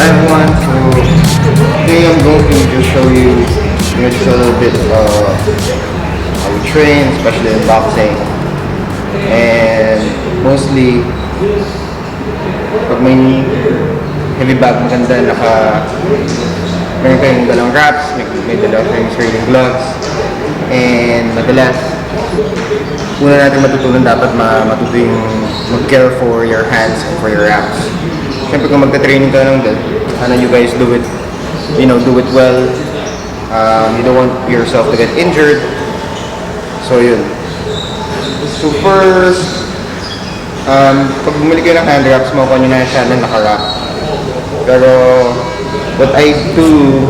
everyone, so today I'm going to just show you, just a little bit how we train, especially in boxing. And mostly, pag may heavy bag, maganda meron kayong dalang wraps, may dalang kayong training gloves. And madalas, una natin matutunan dapat matuto yung mag-care for your hands and for your wraps. Siyempre kung magka-training ka ng sana you guys do it, do it well. You don't want yourself to get injured. So yun. So first, pag bumili kayo ng hand wraps, makuha nyo na siya na naka-wrap. Pero what I do,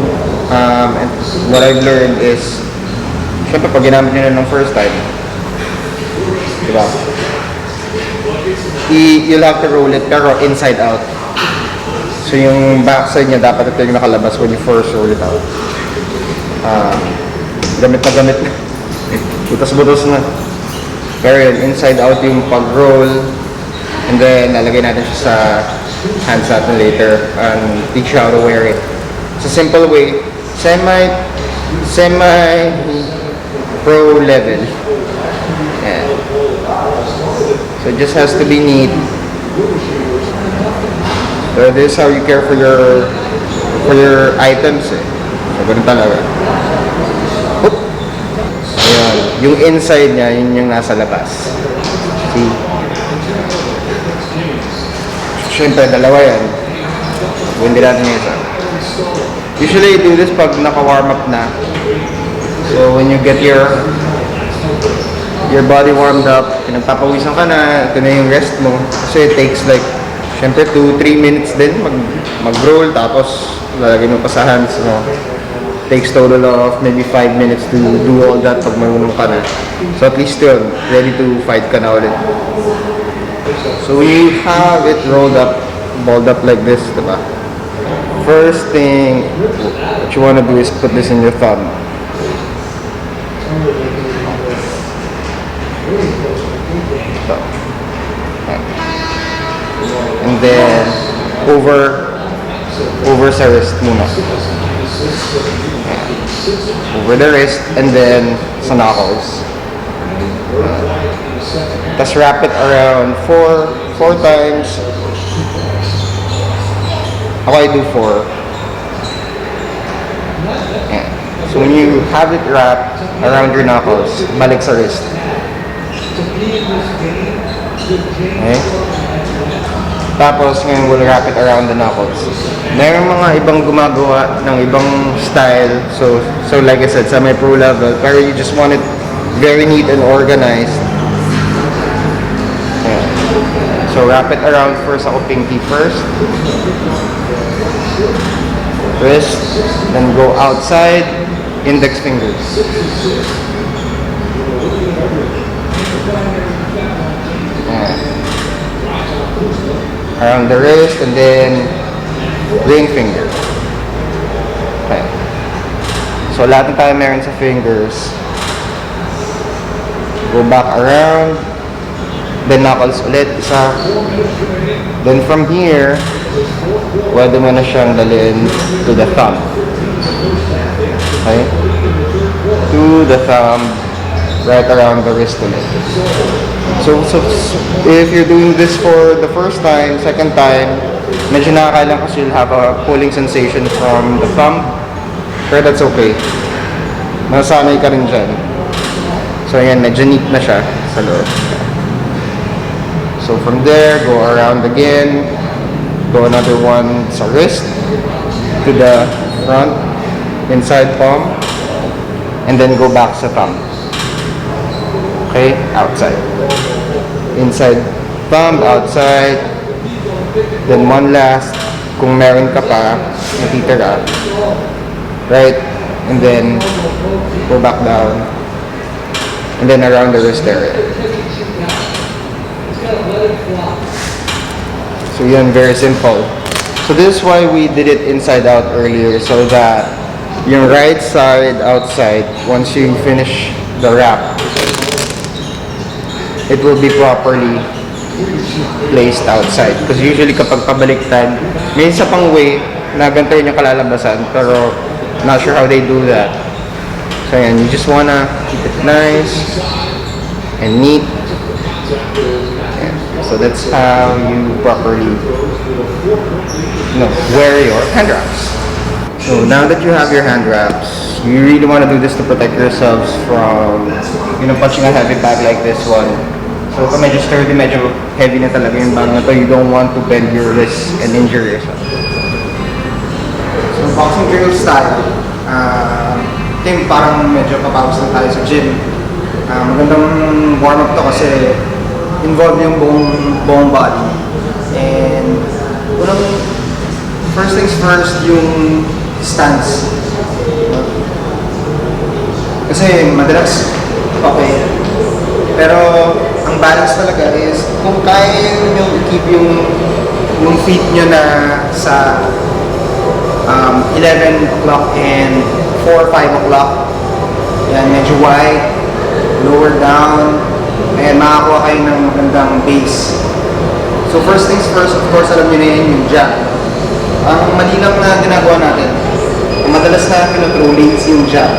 and what I've learned is, siyempre pag ginamit nyo na ng first time, diba? You'll have to roll it, pero inside out. So yung backside niya dapat ito yung nakalabas when you first roll it out. Gamit na. Butas-butas na. Pero yun, inside out yung pag-roll. And then, lalagay natin siya sa hands natin later and teach you how to wear it. It's a simple way. Semi-pro level. Yeah. So it just has to be neat. So this is how you care for your items eh. So ganun talaga. Oop! Ayan. Yung inside niya, yun yung nasa labas. See? Siyempre, dalawa yan. Hindi natin yung isa. Usually, I do this pag naka-warm up na. So when you get your body warmed up, pinagpapawisan ka na, ito na yung rest mo. Kasi it takes like, syempre 2-3 minutes din mag-roll, tapos lalagay mo pa sa hands mo. Takes total of maybe 5 minutes to do all that pag marunong ka na. So at least yun, ready to fight ka na ulit. So when you have it rolled up, balled up like this, diba? First thing, what you want to do is put this in your thumb. So, and then over sa wrist muna. Over the wrist and then sa knuckles. Tapos wrap it around 4 times. Ako I do 4. Yeah. So when you have it wrapped around your knuckles, balik sa wrist. Okay? Tapos ngayon we'll wrap it around the knuckles. Mayroon mga ibang gumagawa ng ibang style. So like I said, sa may pro level, pero you just want it very neat and organized. Yeah. So wrap it around first, ako pinky first. Wrist, then go outside, index fingers. Yeah. Around the wrist and then ring finger. Okay. So lahat ng tayo meron sa fingers. Go back around. Then knuckles ulit, isa. Then from here, pwede mo na siyang dalhin to the thumb. Okay? To the thumb, right around the wrist ulit. So if you're doing this for the first time, second time, medyo nakakailang kasi you'll have a pulling sensation from the thumb. Pero that's okay. Nasanay ka rin dyan. So ayan, medyo neat na siya sa loob. So from there, go around again. Go another one sa wrist to the front, inside palm, and then go back sa thumb. Okay, outside. Inside thumb, outside. Then one last, kung meron ka pa, natitira. Right? And then go back down. And then around the wrist area. So yun, very simple. So this is why we did it inside out earlier, so that yung right side outside, once you finish the wrap, it will be properly placed outside. Because usually kapag pabaliktad, may isa pang way na ganito rin yung kalalabasan, pero not sure how they do that. So ayan, you just wanna keep it nice and neat. Ayan. So that's how you properly wear your hand wraps. So now that you have your hand wraps, you really want to do this to protect yourselves from, punching a heavy bag like this one. So kung medyo sturdy, medyo heavy na talaga yung bag na to, you don't want to bend your wrist and injure yourself. So boxing drill style, I think parang medyo papawis na tayo sa gym. Magandang warm-up to kasi involve yung buong body. And first things first, yung stance. Kasi madalas okay. Pero ang balance talaga is kung kaya nyo i-keep yung feet nyo na sa 11 o'clock and 4 or 5 o'clock. Yan, medyo wide, lower down, and makakuha kayo ng magandang base. So first things first, of course, alam nyo na yun yung jab. Ang mali lang na ginagawa natin, madalas na pinuturo lazy yung jab.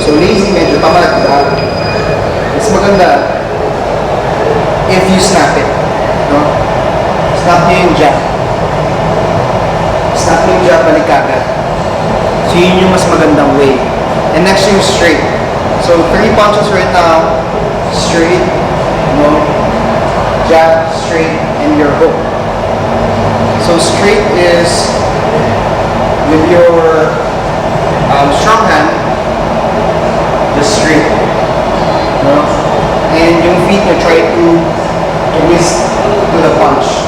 So lazy, medyo pamalagda. Mas maganda if you snap it. No? Snap nyo yung jab. Snap nyo yung jab, balik agad. So yun yung mas magandang way. And next yung straight. So 3 punches right now. Straight, jab, straight, and your hook. So straight is with your strong hand, just straight. And yung feet, you try to twist to the punch.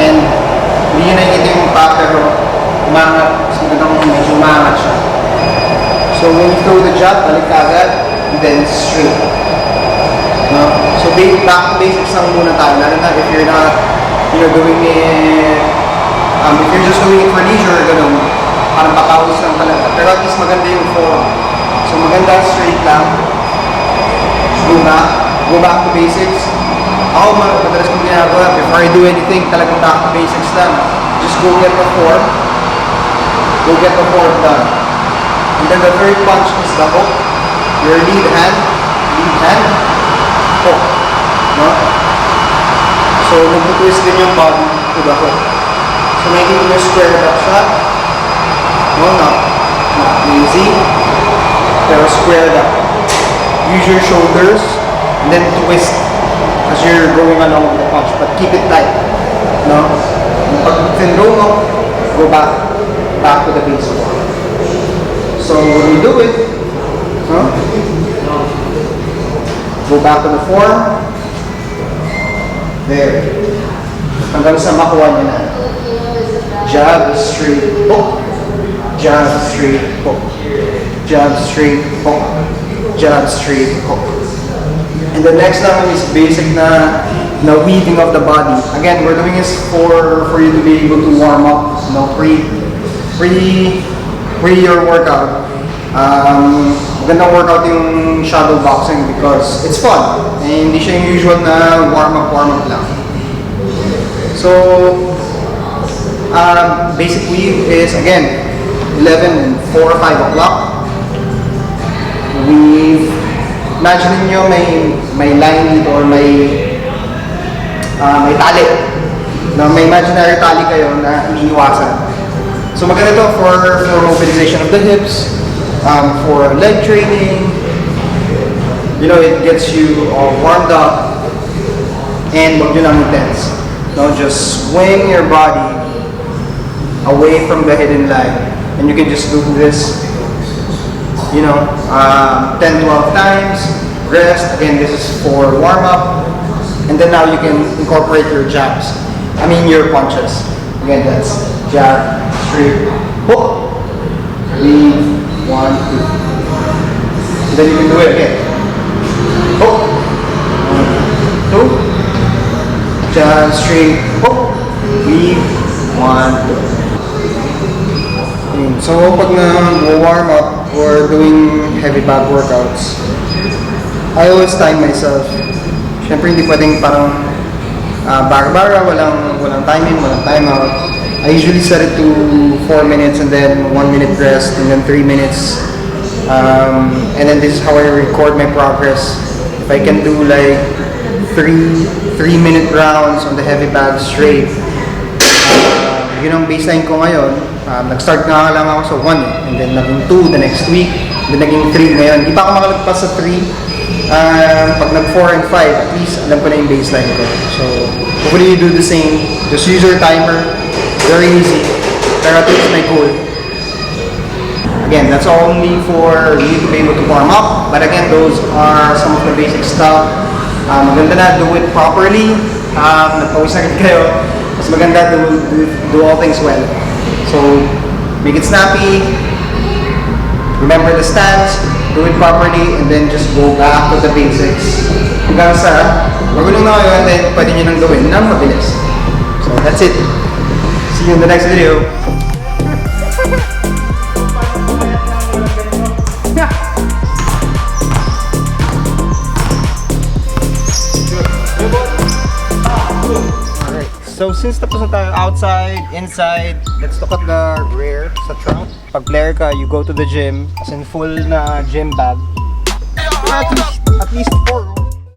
And hindi nyo nakikita yung pa, pero umangat. So medyo umangat siya. So when you throw the jab, balik agad, and then straight. So back to basics lang muna tayo. Lalo na if you're not, doing it, if you're just doing it for leisure, ganun, parang papawis lang talaga. Pero at least maganda yung form. So maganda, straight lang. Go back to basics. Ako, madalas kong ginagawa, before I do anything, talagang back to basics lang. Just go get the form. Go get the form done. And then the third punch is the hook. Your lead hand, hook. No? So, mag-twist din yung body to the hook. So, making you square up siya. No, not easy. Pero squared up. Use your shoulders and then twist as you're going along with the punch. But keep it tight. No? Pag tinro mo, go back to the base form. So when you do it, go back to the form. There. Hanggang sa makuha niya na. Jab, straight, hook. Jab, straight, hook. Jab, straight, hook. Jab, straight, hook. And the next naman is basic na weaving of the body. Again, we're doing this for you to be able to warm up, pre your workout. Magandang workout yung shadow boxing because it's fun. And hindi siya yung usual na warm up lang. So, basic weave is again 11 and 4 or 5 o'clock. Weave. Imagine nyo may line dito or may tali. No, may imaginary tali kayo na iniiwasan. So maganda to for mobilization of the hips, for leg training. It gets you all warmed up and wag nyo nang intense. No, just swing your body away from the hidden line. And you can just do this 10-12 times, rest. Again, this is for warm-up. And then now you can incorporate your jabs. Your punches. Again, that's jab, straight, hook, leave, 1, 2. And then you can do it again. Hook, 1, 2, jab, straight, hook, leave, 1, 2. So pag na-warm up or doing heavy bag workouts, I always time myself. Siyempre hindi pwedeng parang bara-bara, walang timing, walang time out. I usually set it to 4 minutes and then 1 minute rest and then 3 minutes. And then this is how I record my progress. If I can do like 3 minute rounds on the heavy bag straight, yun ang baseline ko ngayon. Nag-start nga lang ako sa 1 and then naging 2 the next week, then naging 3 ngayon. Di pa ako makalagpas sa 3. Pag nag-4 and 5, at least alam ko na yung baseline ko. So, hopefully you do the same. Just use your timer. Very easy. Pero at least my goal. Again, that's only for you to be able to warm up. But again, those are some of the basic stuff. Maganda na do it properly. Nagpawisan kayo. Mas maganda do all things well. So, make it snappy. Remember the stance. Do it properly. And then just go back to the basics. Hanggang sa magulong na kayo and then pwede nyo nang gawin ng mabilis. So, that's it. See you in the next video. Alright, so since tapos na tayo outside, inside, let's look at the rear sa trunk. Pag player ka, you go to the gym, as in full na gym bag. At least 4